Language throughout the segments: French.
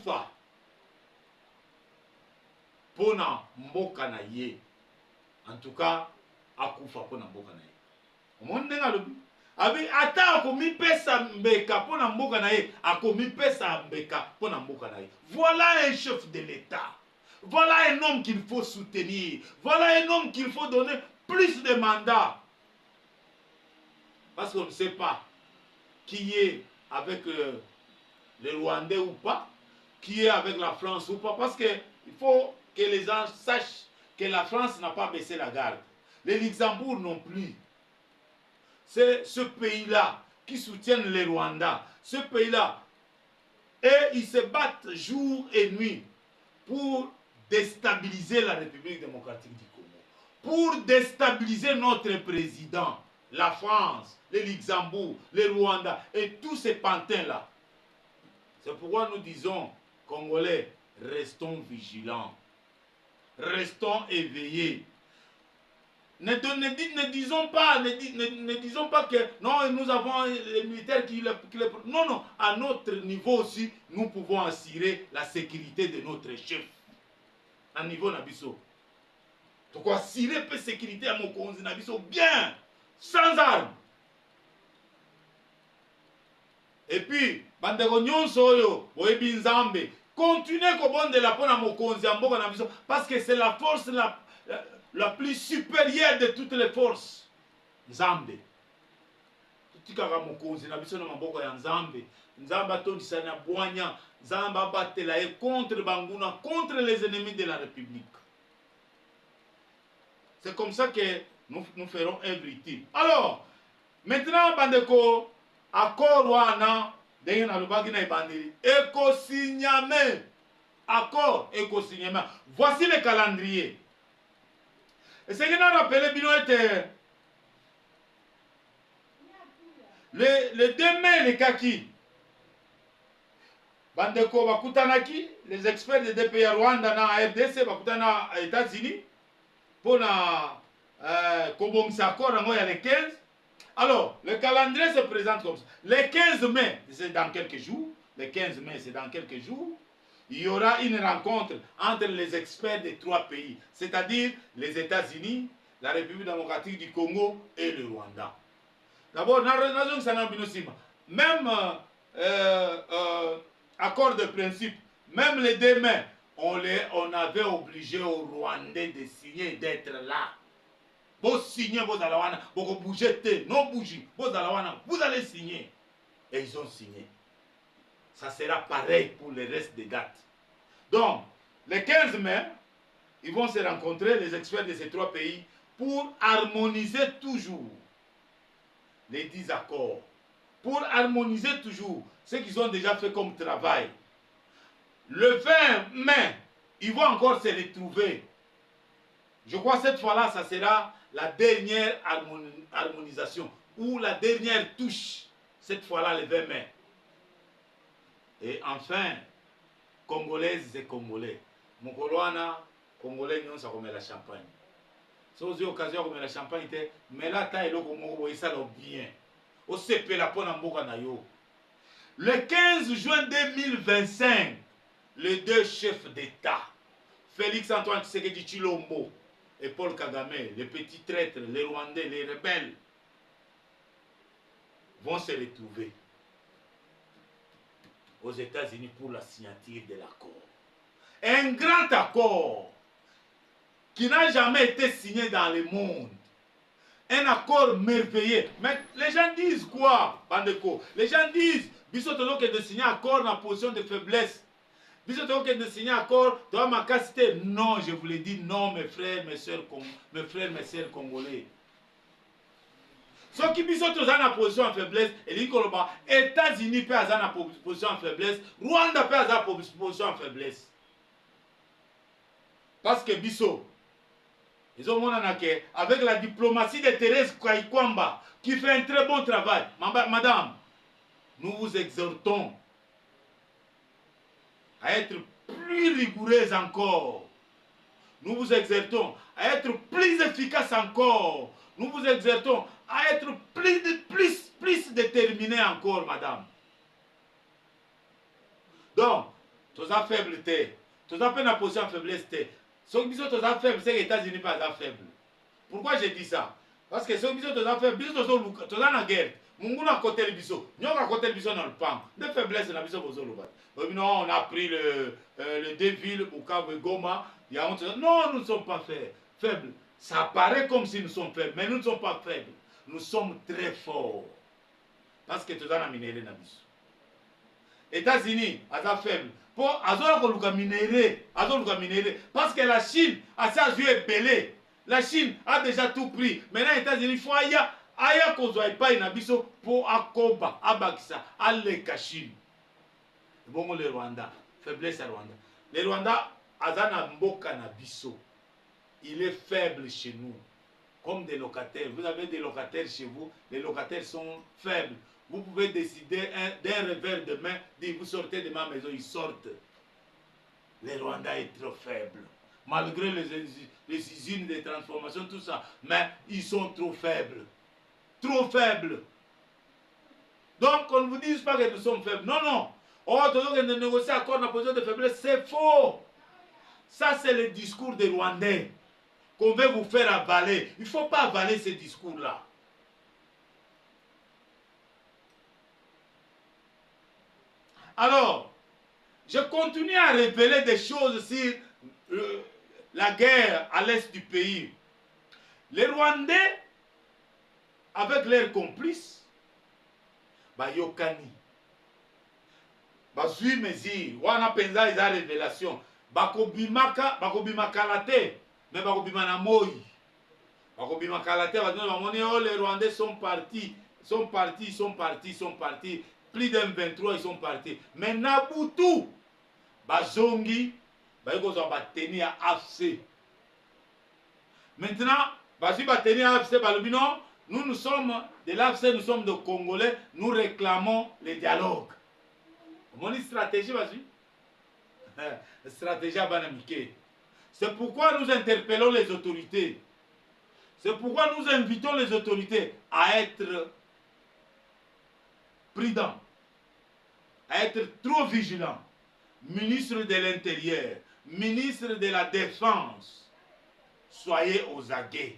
akufa pona mboka na ye. En tout cas, akufa pona mboka na ye. Omoni ndenge alobi abi ata akomipesa mbeka pona mboka na ye, akomipesa mbeka pona mboka na ye. Voilà un chef de l'État. Voilà un homme qu'il faut soutenir. Voilà un homme qu'il faut donner plus de mandats. Parce qu'on ne sait pas qui est avec les Rwandais ou pas, qui est avec la France ou pas. Parce qu'il faut que les gens sachent que la France n'a pas baissé la garde. Les Luxembourg non plus. C'est ce pays-là qui soutient les Rwandais. Ce pays-là. Et ils se battent jour et nuit pour déstabiliser la République démocratique du Congo. Pour déstabiliser notre président, la France, les Luxembourg, les Rwandais et tous ces pantins-là. C'est pourquoi nous disons, Congolais, restons vigilants. Restons éveillés. Ne disons pas que non, nous avons les militaires qui les... Non, non, à notre niveau aussi, nous pouvons assurer la sécurité de notre chef. À niveau Nabiso. Donc, assurer la sécurité à mon konzi Nabiso bien, sans armes. Et puis, bandeko nyonso yo, boyebi nzambe, continuez kobonde la pona mokonzi ya mboka na biso parce que c'est la force la plus supérieure de toutes les forces. Nzambe. Tutikaka mokonzi na biso na maboko ya nzambe. Nzambe atondisa na bwanya, nzambe abatela ye contre banguna, contre les ennemis de la République. C'est comme ça que nous ferons œuvre utile. Alors, maintenant bandeko accord wana ndenge nalobaki na ebandeli ekosigname accord ekosigname. Voici le calendrier. Et ce que nous rappelons bino était le 2 mai les kaki bandeko bakutanaki les experts de DPI Rwanda na RDC bakutana aux États-Unis pour na kobongisa accord yango ya le 15. Alors, le calendrier se présente comme ça. Le 15 mai, c'est dans quelques jours. Le 15 mai, c'est dans quelques jours. Il y aura une rencontre entre les experts des 3 pays, c'est-à-dire les États-Unis, la République démocratique du Congo et le Rwanda. D'abord, même accord de principe, même les 2 mai, on avait obligé aux Rwandais de signer, d'être là. Vous signez, vous allez vous bouger, non bouger, vous allez signer. Et ils ont signé. Ça sera pareil pour le reste des dates. Donc, le 15 mai, ils vont se rencontrer, les experts de ces 3 pays, pour harmoniser toujours les 10 accords. Pour harmoniser toujours ce qu'ils ont déjà fait comme travail. Le 20 mai, ils vont encore se retrouver. Je crois que cette fois-là, ça sera la dernière harmonisation ou la dernière touche. Cette fois-là, le 20 mai. Et enfin, Congolaises et Congolais. Mokoloana, Congolais, nous sommes comme la champagne. Si vous avez l'occasion de la champagne, mais là, il y a bien. Au CP, la pona mboka na yo. Le 15 juin 2025, les 2 chefs d'État, Félix Antoine Tshisekedi Tshilombo et Paul Kagame, les petits traîtres, les Rwandais, les rebelles, vont se retrouver aux États-Unis pour la signature de l'accord. Un grand accord qui n'a jamais été signé dans le monde. Un accord merveilleux. Mais les gens disent quoi, Bandeko? Les gens disent, Bisotolo que de signer un accord en position de faiblesse. Bisotolo que de signer un accord, toi ma capacité. Non, je vous l'ai dit, non, mes frères, mes soeurs congolais. Ce qui Bisotolo est en position en faiblesse, et les États-Unis peuvent être en position en faiblesse, Rwanda peut être en position en faiblesse. Parce que Bisso, ils ont montré avec la diplomatie de Thérèse Kwaïkwamba, qui fait un très bon travail. Madame, nous vous exhortons à être plus rigoureuse encore. Nous vous exhortons à être plus efficace encore. Nous vous exhortons à être plus déterminé encore, madame. Donc, toza faible te. Toza pe na position en faiblesse te. Soki biso toza faible, c'est que les États-Unis pas faible. Pourquoi je dis ça? Parce que soki biso toza faible, biso toza na guerre. Mungu na côté biso, nyoka côté biso na le pan. De faiblesse na biso bozo loba. Non, on a pris les deux villes, Bukavu et Goma. Non, nous ne sommes pas faibles. Ça paraît comme si nous sommes faibles, mais nous ne sommes pas faibles. Nous sommes très forts. Parce que toza na minéré na biso. États-Unis, aza faible. Pour azola koluka minéré, parce que la Chine a sa yeux belé. La Chine a déjà tout pris. Maintenant, les États-Unis, il faut aya kozwa epai na biso pour akoba, abakisa, aleka Chine. Bon, le Rwanda, faiblesse à Rwanda. Le Rwanda, azana mboka na biso. Il est faible chez nous. Comme des locataires. Vous avez des locataires chez vous. Les locataires sont faibles. Vous pouvez décider d'un revers de main, dire vous sortez de ma maison, ils sortent. Le Rwanda est trop faible. Malgré les usines de transformation, tout ça. Mais ils sont trop faibles. Trop faibles. Donc, on ne vous dise pas que nous sommes faibles. Non, non. Oh, toujours que nous négocions encore en position de faiblesse, c'est faux. Ça, c'est le discours des Rwandais qu'on veut vous faire avaler. Il ne faut pas avaler ces discours-là. Alors, je continue à révéler des choses sur la guerre à l'est du pays. Les Rwandais, avec leurs complices, Bayokani, bazui mesure, wana penza eza révélation, bakobimaka la te, mais bakobima na moi. Bakobimaka la te, oh, les Rwandais sont partis. Plus d'un 23, ils sont partis. Mais Nabutu, bazongi, bayikozwa bateni à AFC. Maintenant, bazui bateni à AFC, balobino, nous sommes de l'AFC, nous sommes de Congolais, nous réclamons le dialogue. Mon stratégie, bazui. Stratégie à Banamike. C'est pourquoi nous interpellons les autorités. C'est pourquoi nous invitons les autorités à être prudents, à être trop vigilants. Ministre de l'Intérieur, ministre de la Défense, soyez aux aguets.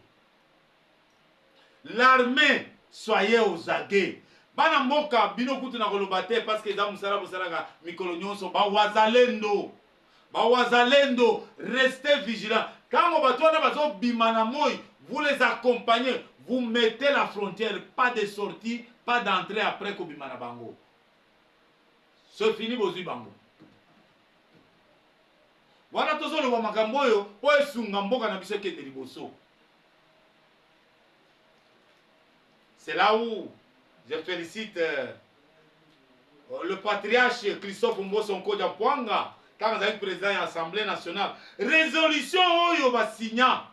L'armée, soyez aux aguets. Bana mboka bino kutu na kolobate parce que za musala bosala mikolo nyonso ba wazalendo, restez vigilants. Quand on bazo bimana moy, vous les accompagnez, vous mettez la frontière, pas de sortie, pas d'entrée après ko bimana bango. C'est fini bozui bango. Voilà tozo lo makambo yo, po esunga mboka na biso ke de liboso. C'est là où je félicite le patriarche Christophe Mbosonko Diapwanga, quand vous êtes président de l'Assemblée nationale. Résolution oyo ba signa.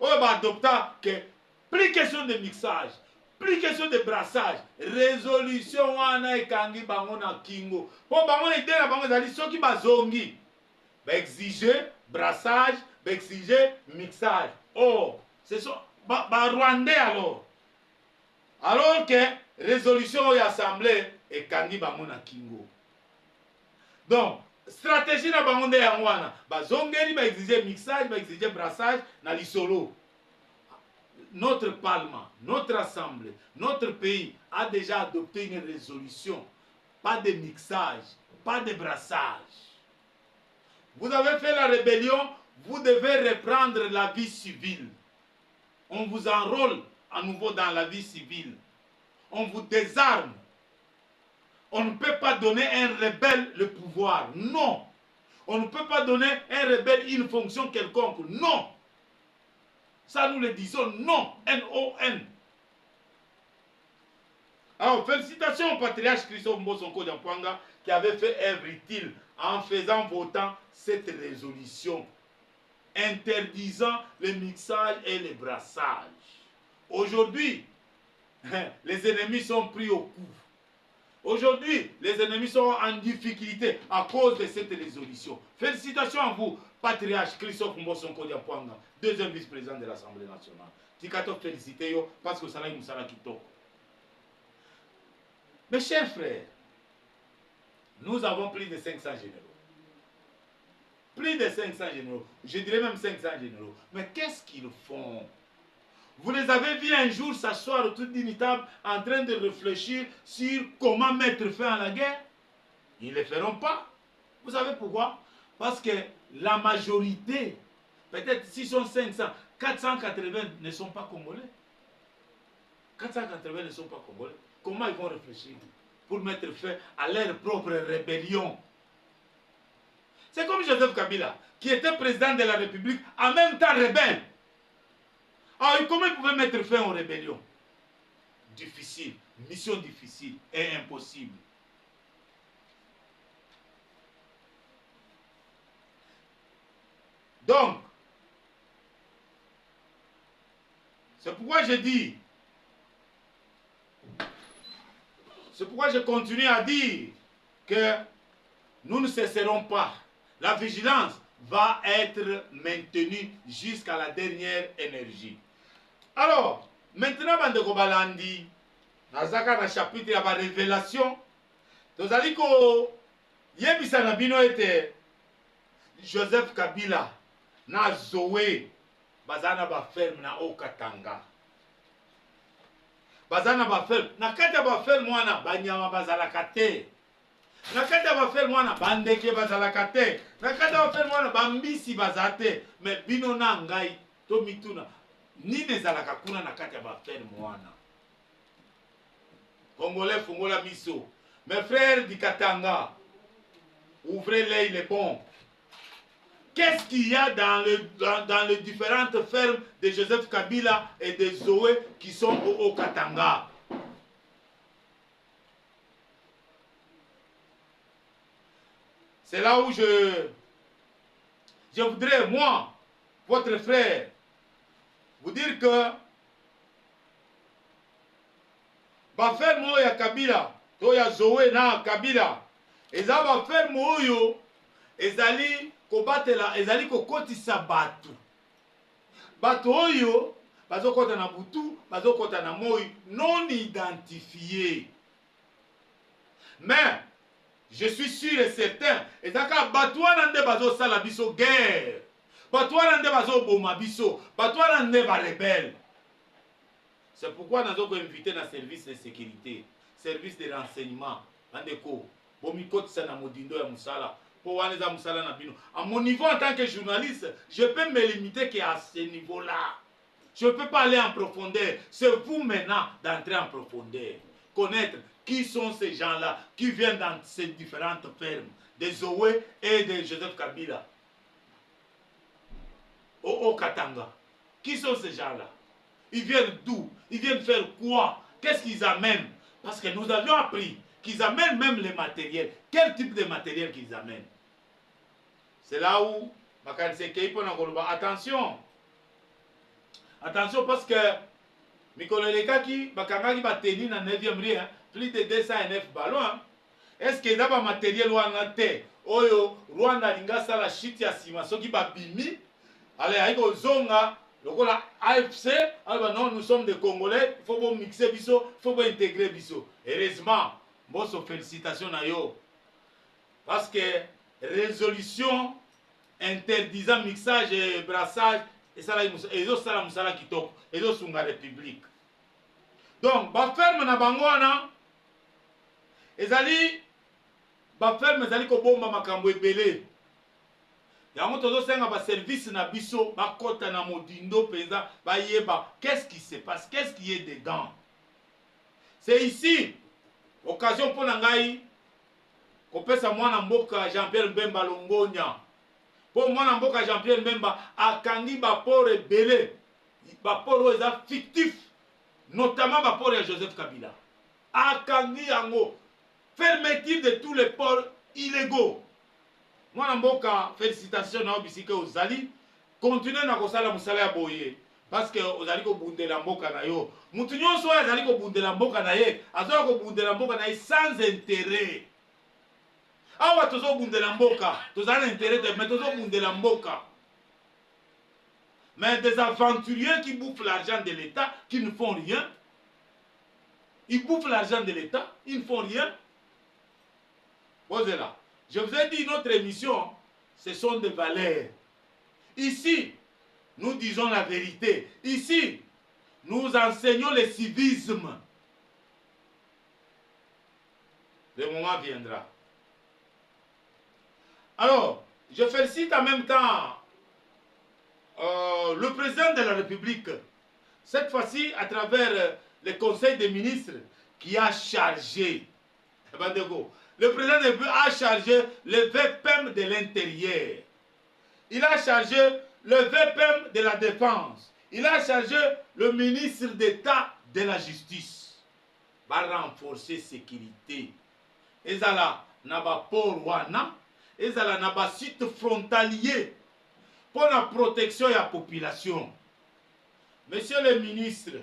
Oyo ba adopta que plus question de mixage, plus question de brassage. Résolution wana ekangi bango na kingo. Po bango ide na bango zali soki bazongi. Ba exiger brassage, ba exiger mixage. Oh, c'est ça ba Rwandais alors. Alors que résolution de l'Assemblée est kandi bango na kingo. Donc, stratégie na bango nde yangwana. Bazongeli ba exiger mixage, ba exiger brassage na lisolo. Notre Parlement, notre Assemblée, notre pays a déjà adopté une résolution. Pas de mixage, pas de brassage. Vous avez fait la rébellion, vous devez reprendre la vie civile. On vous enrôle à nouveau dans la vie civile. On vous désarme. On ne peut pas donner à un rebelle le pouvoir. Non. On ne peut pas donner à un rebelle une fonction quelconque. Non. Ça, nous le disons. Non. N-O-N. Alors, félicitations au patriarche Christophe Mbosonko Diapwanga qui avait fait œuvre utile en faisant votant cette résolution interdisant le mixage et le brassage. Aujourd'hui, les ennemis sont pris au coup. Aujourd'hui, les ennemis sont en difficulté à cause de cette résolution. Félicitations à vous, patriarche Christophe Mbosonko Diapwanga, deuxième vice-président de l'Assemblée nationale. Tikato félicité parce que ça l'a Moussala Kitoko. Mes chers frères, Nous avons plus de 500 généraux. Plus de 500 généraux. Je dirais même 500 généraux. Mais qu'est-ce qu'ils font? Vous les avez vus un jour s'asseoir autour d'une table en train de réfléchir sur comment mettre fin à la guerre? Ils ne le feront pas. Vous savez pourquoi? Parce que la majorité, peut-être s'ils sont 500, 480 ne sont pas congolais. 480 ne sont pas congolais. Comment ils vont réfléchir pour mettre fin à leur propre rébellion? C'est comme Joseph Kabila, qui était président de la République, en même temps rebelle. Alors, comment il pouvait mettre fin aux rébellions? Difficile, mission difficile et impossible. Donc, c'est pourquoi je dis, c'est pourquoi je continue à dire que nous ne cesserons pas. La vigilance va être maintenue jusqu'à la dernière énergie. Alors, maintenant, Bandeko Balandi, nazaka na chapitre ya ba révélation, tozali ko yebisa na bino ete Joseph Kabila na Zoé bazana ba ferme na Okatanga. Bazana ba ferme, na kati ya ba ferme wana banyama bazalaka te. Na kati ya ba ferme wana bandeke bazalaka te. Na kati ya ba ferme wana bambisi bazala te. Mais bino na ngai to mituna nini ezalaka kuna na kati ya ba ferme wana. Congolais fungola miso. Mes frères du Katanga, ouvrez l'œil les bons. Qu'est-ce qu'il y a dans les différentes fermes de Joseph Kabila et de Zoé qui sont au Katanga? C'est là où je voudrais, moi, votre frère, vous dire que ba ferme ya Kabila, to ya Zoé na Kabila, eza ba ferme oyo ezali kobatela, ezali kokotisa batu. Batu oyo bazokota na butu, bazokota na moi non identifié. Mais je suis sûr et certain, ezaka batu wana nde bazosala biso guerre. Batu wana nde bazoboma biso, batu wana nde ba rebelle. C'est pourquoi nous avons invité dans le service de sécurité, service de renseignement. Bandeko, bomikotisa na modindo ya musala. À mon niveau en tant que journaliste, je peux me limiter qu'à ce niveau-là. Je ne peux pas aller en profondeur. C'est vous maintenant d'entrer en profondeur. Connaître qui sont ces gens-là qui viennent dans ces différentes fermes, de Zoé et de Joseph Kabila. Au Katanga. Qui sont ces gens-là? Ils viennent d'où? Ils viennent faire quoi? Qu'est-ce qu'ils amènent? Parce que nous avions appris qu'ils amènent même les matériels. Quel type de matériel qu'ils amènent? C'est là où attention. Attention parce que Mikoleleka qui bakangaki bateni na 9e rue, plus de 209 ballons. Est-ce que d'abord matériel wana te? Oyo Rwanda linga sala shit ya sima soki babimi. Allez aiko zonga lokola AFC, alors non, nous sommes des Congolais, il faut mixer biso, il faut intégrer biso. Heureusement, bosso félicitations à yo. Parce que résolution interdisant mixage et brassage, et ça la musala kitoko, et ça sunga république. Donc, ba ferme na bangwana, ezali, ba ferme ezali ko bomba makambo ebele. Yango tozosenga ba service na biso bakota na modindo penza bayeba qu'est-ce qui se passe, qu'est-ce qui est dedans. C'est ici occasion pour ngai kopesa mwana mboka Jean-Pierre Mbemba Longonya. Pour mwana mboka Jean-Pierre Mbemba akangi ba port ebele, ba port eza fictif, notamment ba port ya Joseph Kabila. Akangi yango, fermeture de tous les ports illégaux. Mwana mboka, félicitations na obisike ozali, continuez na kosala musala ya boye, parce que ozali ko bundela mboka na yo. Mutu nyonso oyo azali ko bundela mboka na ye, azola ko bundela mboka na ye sans intérêt. Awa tozo bundela mboka, tozala intérêt, mais tozo bundela mboka. Mais des aventuriers qui bouffent l'argent de l'État, qui ne font rien. Ils bouffent l'argent de l'État, ils ne font rien. Posez là. Je vous ai dit, notre émission, ce sont des valeurs. Ici, nous disons la vérité. Ici, nous enseignons le civisme. Le moment viendra. Alors, je félicite en même temps le président de la République, cette fois-ci à travers le Conseil des ministres qui a chargé, le président de la République a chargé le VPM de l'intérieur. Il a chargé le VPM de la défense. Il a chargé le ministre d'État de la justice. Va renforcer la sécurité. Et ça n'a pas port wana. Et ça n'a pas site frontalier pour la protection de la population. Monsieur le ministre,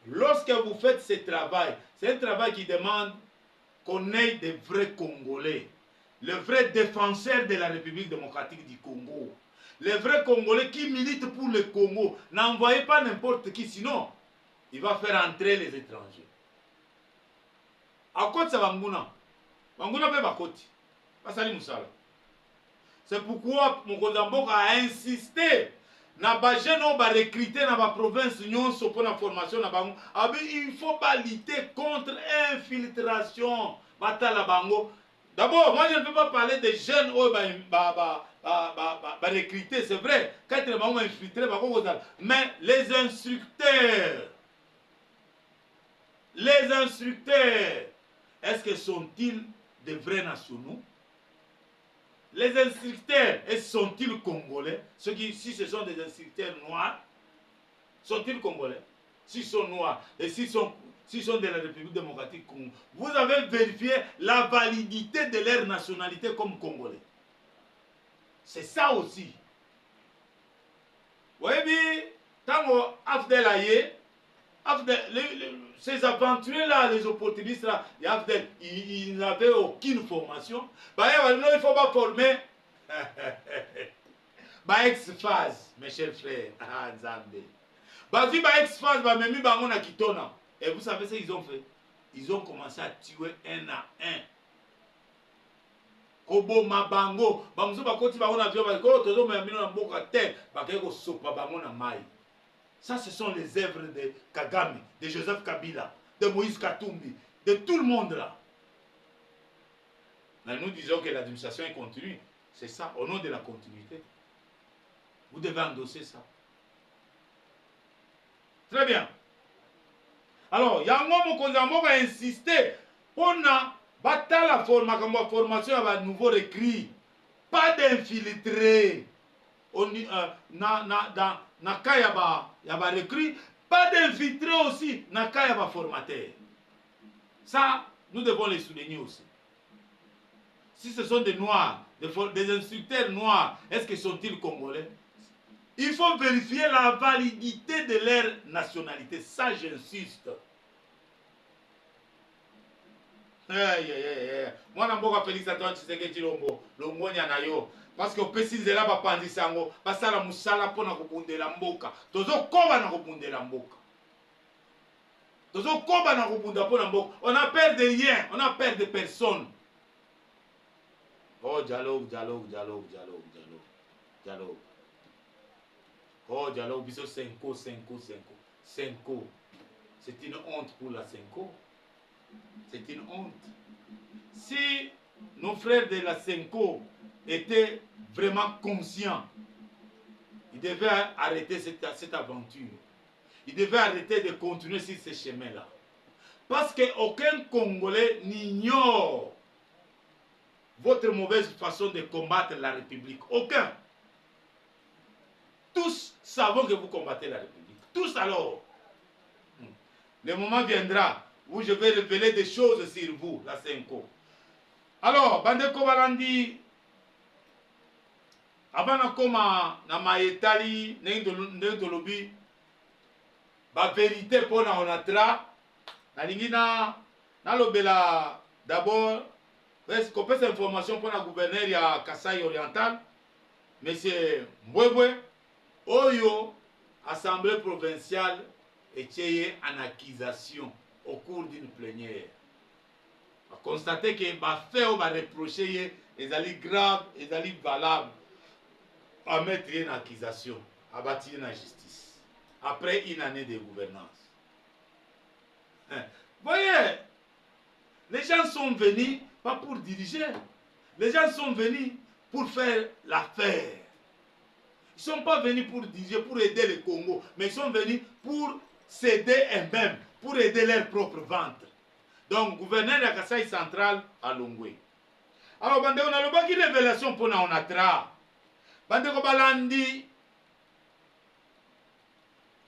lorsque vous faites ce travail, c'est un travail qui demande qu'on ait des vrais Congolais, les vrais défenseurs de la République démocratique du Congo, les vrais Congolais qui militent pour le Congo. N'envoyez pas n'importe qui, sinon il va faire entrer les étrangers. À côté de Banguna, Banguna peut pas côté. C'est pourquoi mon Mboka a insisté na ba jeune on va recruter na ba province nyonso pour la formation na bango. Il faut pas lutter contre infiltration. Batala bango. D'abord, moi je ne peux pas parler des jeunes oh recruter, c'est vrai. Quand les bango infiltrés, mais les instructeurs, est-ce que sont-ils des vrais nationaux? Les instructeurs, sont-ils congolais? Si ce sont des instructeurs noirs, sont-ils congolais? S'ils sont noirs et s'ils sont de la République démocratique Congo, vous avez vérifié la validité de leur nationalité comme congolais. C'est ça aussi. Vous voyez bien, tant Afdel Aye, ces aventuriers-là, les opportunistes-là, ils n'avaient aucune formation. Bah, il ne faut pas former. Bah, ex-phase, mes chers frères. Ah, Nzambe. Bah, si bah, ex-phase, bah, même on a Kitona. Et vous savez ce qu'ils ont fait? Ils ont commencé à tuer un à un. Kobo Mabango. Bah, nous avons continué à avion. Bah, quand on a mis dans la terre, bah, on a sopa, bah, on a maï. Ça, ce sont les œuvres de Kagame, de Joseph Kabila, de Moïse Katumbi, de tout le monde là. Mais nous disons que l'administration est continue. C'est ça, au nom de la continuité. Vous devez endosser ça. Très bien. Alors, Yango Mokonzambo va insister pour la formation à nouveau écrit. Pas d'infiltré. Na kaya yaba recrue, pas d'infiltré aussi na kaya yaba formateur. Ça, nous devons les souligner aussi. Si ce sont des noirs, des instructeurs noirs, est-ce qu'ils sont-ils congolais? Il faut vérifier la validité de leur nationalité. Ça, j'insiste. Moi, je suis Félix Antoine Tshisekedi Tshilombo, Longo Nyanayo. Parce que pesi nzela bapandisi yango basala musala mpona kobundela mboka tozokoba na kobundela mboka tozokoba na kobunda mpona mboka. On a peur de rien, on a peur de personne. Oh dialogue. Oh dialogue biso 5 c'est une honte pour la Senko. C'est une honte. Si nos frères de la Senko étaient vraiment conscients, ils devaient arrêter cette aventure. Ils devaient arrêter de continuer sur ce chemin-là. Parce qu'aucun Congolais n'ignore votre mauvaise façon de combattre la République. Aucun. Tous savons que vous combattez la République. Tous alors. Le moment viendra où je vais révéler des choses sur vous, la Senko. Alors, Bandeko Balandi, avant de commencer na maetali ndenge lobi ba vérité pour na onatra na lingina na lobela d'abord est-ce qu'on peut cette information pour la gouverneur ya Kasai Oriental monsieur Mbwebwe oyo assemblée provinciale était en accusation au cours d'une plénière. constater que ba fait ou ba reprocher ezali grave, ezali valable, à mettre une accusation, à bâtir la justice. Après une année de gouvernance. Voyez, les gens sont venus pas pour diriger. Les gens sont venus pour faire l'affaire. Ils ne sont pas venus pour diriger, pour aider le Congo, mais ils sont venus pour s'aider eux-mêmes, pour aider leur propre ventre. Donc, gouverneur de Kasaï central à Longwe. Alors, on a le révélation pour nous Onatra. Bandeko balandi.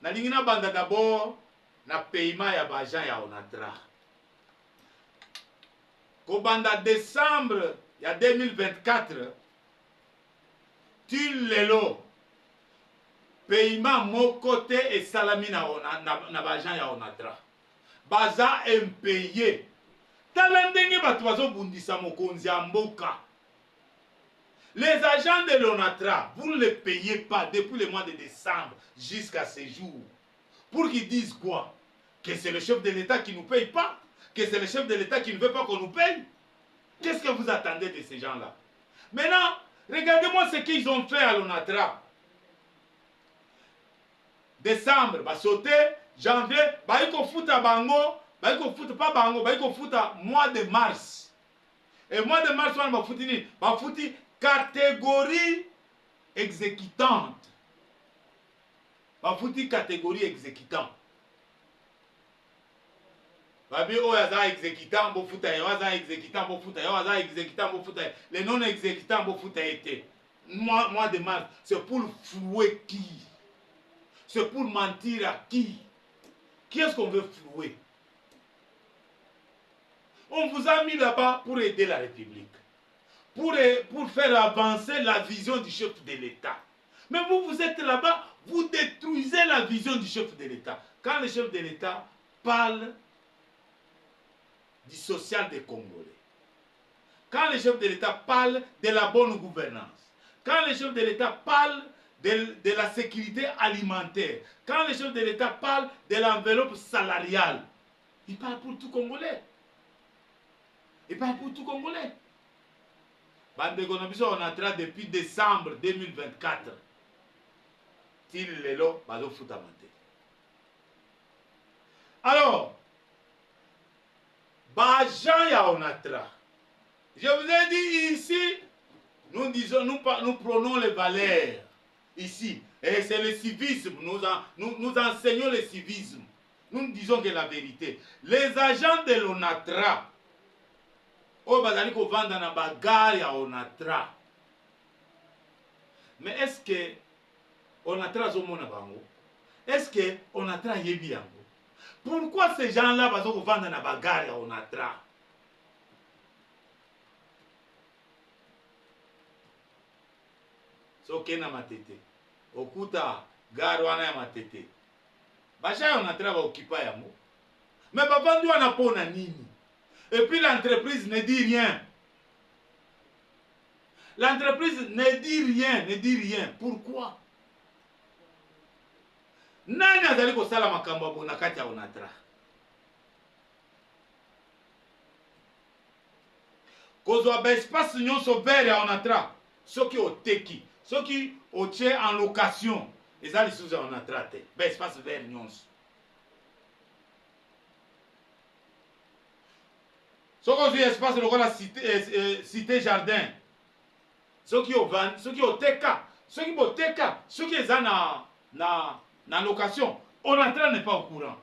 Nalingi na banda d'abord na paiement ya bajan ya Onatra. Ko banda décembre ya 2024, til lelo paiement moko te esalami na bajan ya Onatra. Baza impayé. Tala ndenge bato bazobundisa mokonzi ya mboka. Les agents de l'ONATRA, vous ne les payez pas depuis le mois de décembre jusqu'à ce jour. Pour qu'ils disent quoi? Que c'est le chef de l'État qui ne nous paye pas? Que c'est le chef de l'État qui ne veut pas qu'on nous paye? Qu'est-ce que vous attendez de ces gens-là? Maintenant, regardez-moi ce qu'ils ont fait à l'ONATRA. Décembre, bah sauté, janvier, bah il faut foutre à Bango, bah il faut foutre pas Bango, bah il faut foutre à mois de mars. Et mois de mars, on va foutre catégorie exécutante. Va foutre catégorie exécutant. Va bien, oh, yaza exécutant, bon foutre, yaza exécutant, bon foutre, yaza exécutant, bon foutre. Les non exécutants, bon foutre, été. Mois de mars, c'est pour flouer qui? C'est pour mentir à qui? Qui est-ce qu'on veut flouer? On vous a mis là-bas pour aider la République. Pour faire avancer la vision du chef de l'État. Mais vous êtes là-bas, vous détruisez la vision du chef de l'État. Quand le chef de l'État parle du social des Congolais, quand le chef de l'État parle de la bonne gouvernance, quand le chef de l'État parle de la sécurité alimentaire, quand le chef de l'État parle de l'enveloppe salariale, il parle pour tout Congolais. Il parle pour tout Congolais. Bandeko na biso on entra depuis décembre 2024. Til lelo bazo futa mate. Alors, Bajan ya Onatra. Je vous ai dit ici, nous disons, nous prenons les valeurs ici. Et c'est le civisme. Nous enseignons le civisme. Nous disons que la vérité. Les agents de l'Onatra, oh, bazali ko vanda na bagarre ya Onatra. Mais est-ce que Onatra zomona bango? Est-ce que Onatra yebi yango? Pourquoi ces gens-là bazo ko vanda na bagarre ya Onatra? Soke na matete. Okuta gare wana ya matete. Bacha ya Onatra ba okipa yango. Mais bavandu wana pona nini? Et puis l'entreprise ne dit rien. L'entreprise ne dit rien, ne dit rien. Pourquoi? Nani azali kosala makambo bona kati ya Onatra? Kozwa ba espace nyonso vert ya Onatra. Soki oteki, soki otie en location, ezali sous ya Onatra te. Ba espace vert nyonso. Ce qui est espace la cité jardin. Ce qui est van, ce qui est teka, ce qui est teka, ce qui est na location. On entraîne n'est pas au courant.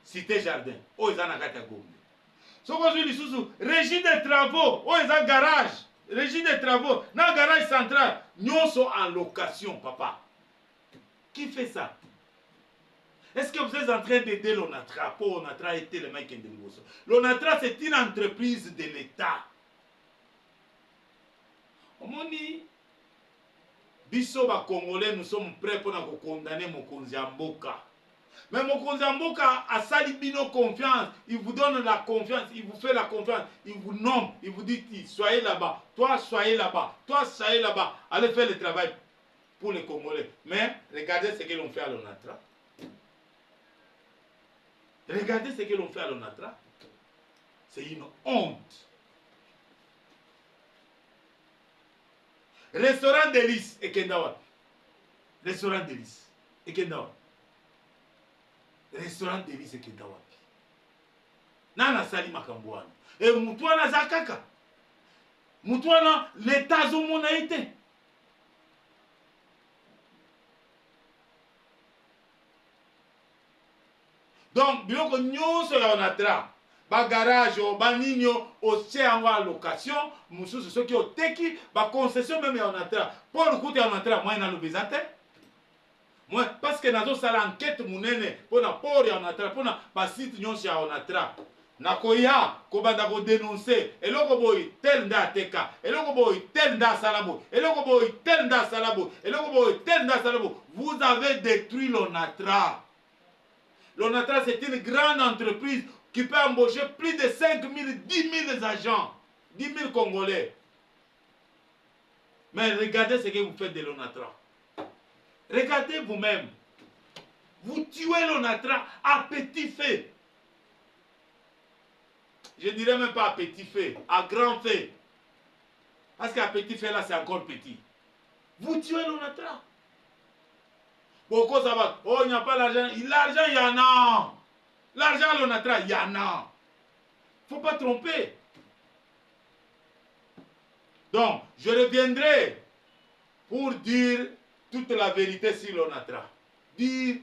Cité jardin. Oh ils en a kata gombe. Ce qui est sous régie des travaux. Oh ils ont garage. Régie des travaux. Na garage central. Nous sommes en location papa. Qui fait ça? Est-ce que vous êtes en train d'aider l'Onatra? Pour l'Onatra était le mec de Ngoso. L'Onatra, c'est une entreprise de l'État. On dit, biso ba Congolais, nous sommes prêts pour condamner Mokonzi Mboka. Mais Mokonzi Mboka a sali bino confiance. Il vous donne la confiance, il vous fait la confiance, il vous nomme, il vous dit, soyez là-bas, toi soyez là-bas, toi soyez là-bas. Allez faire le travail pour les Congolais. Mais regardez ce qu'ils ont fait à l'Onatra. Regardez ce que l'on fait à l'Onatra. C'est une honte. Restaurant Délice et Kendawa. Restaurant Délice et Kendawa. Restaurant Délice et Kendawa. Nana sali makambouana. Et Moutouana Zakaka. Moutouana, l'état zomona été. Donc, biloko nyonso ya onatra. Ba garage, ba nino, otie yango à location. Moussousou soki oteki, ba concession même ya onatra. Pour le coup ya onatra, moi na lobezate. Moi, parce que nazo sala enquête munene. Pona port ya onatra, pona ba site nyonso ya onatra. Nakoya kobanda ko dénoncer eloko boy tel nda teka eloko boy tel nda salabo eloko boy tel nda salabo eloko boy tel nda salabo. Vous avez détruit l'ONATRA. L'ONATRA, c'est une grande entreprise qui peut embaucher plus de 5 000, 10 000 agents, 10 000 Congolais. Mais regardez ce que vous faites de l'ONATRA. Regardez vous-même. Vous tuez l'ONATRA à petit feu. Je ne dirais même pas à petit feu, à grand feu. Parce qu'à petit feu, là, c'est encore petit. Vous tuez l'ONATRA. Pourquoi ça va? Oh, il n'y a pas l'argent. L'argent, il y en a. L'argent, l'ONATRA, il y en a. Il ne faut pas tromper. Donc, je reviendrai pour dire toute la vérité sur l'ONATRA. Dire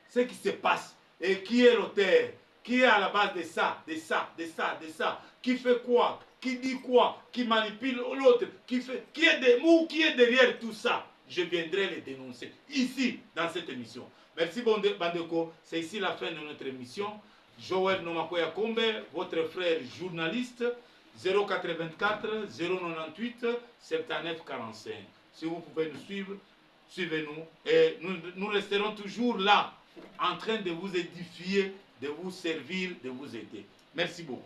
ce qui se passe et qui est l'auteur. Qui est à la base de ça, de ça, de ça, de ça. Qui fait quoi? Qui dit quoi? Qui manipule l'autre? Qui est derrière tout ça? Je viendrai les dénoncer ici, dans cette émission. Merci Bandeko. C'est ici la fin de notre émission. Joël Nomakoya Kombe, votre frère journaliste, 084 098 79 45. Si vous pouvez nous suivre, suivez-nous. Et nous resterons toujours là, en train de vous édifier, de vous servir, de vous aider. Merci beaucoup.